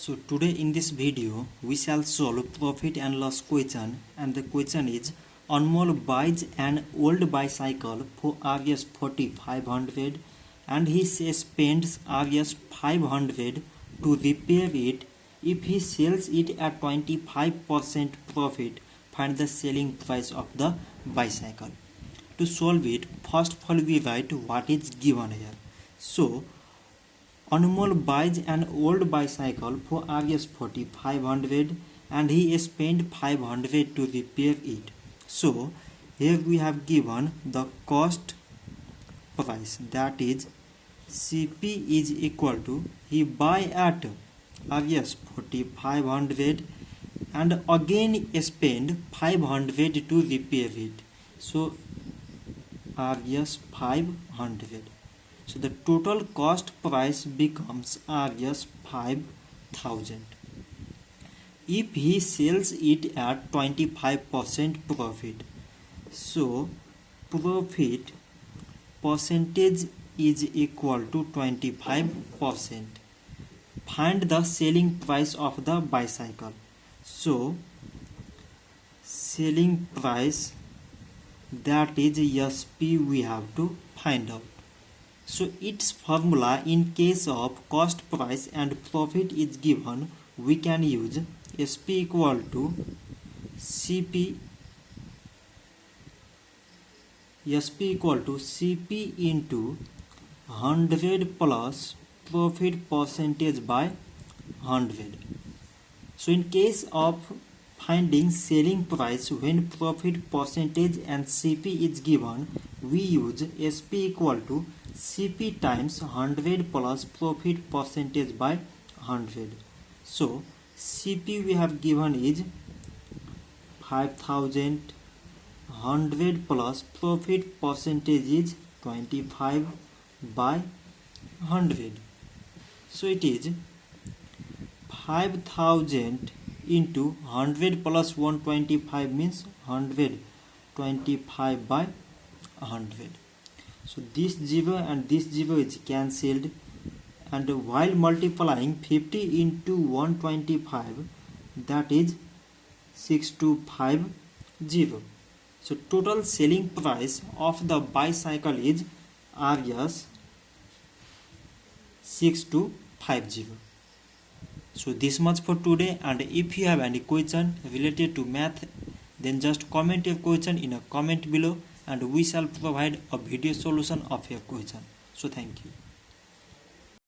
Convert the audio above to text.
So today in this video we shall solve profit and loss question, and the question is Anamol buys an old bicycle for Rs4500 and he spends Rs500 to repair it. If he sells it at 25% profit, find the selling price of the bicycle. To solve it, first of all we write what is given here. So Anamol buys an old bicycle for Rs4500 and he spent 500 to repair it. So here we have given the cost price, that is CP is equal to he buy at Rs4500 and again spend 500 to repair it. So Rs500. So the total cost price becomes Rs5000. If he sells it at 25% profit, so profit percentage is equal to 25%. Find the selling price of the bicycle. So selling price, that is SP, we have to find out. So its formula in case of cost price and profit is given, we can use SP equal to CP, SP equal to CP into 100 plus profit percentage by 100. So in case of finding selling price when profit percentage and CP is given, we use SP equal to CP times 100 plus profit percentage by 100. So CP we have given is 5000, 100 plus profit percentage is 25 by 100. So it is 5000 into 100 plus 125 means 125 by 100. So this 0 and this 0 is cancelled, and while multiplying 50 into 125, that is 6250. So total selling price of the bicycle is Rs6250. So this much for today, and if you have any question related to math, then just comment your question in a comment below and we shall provide a video solution of your question. So thank you.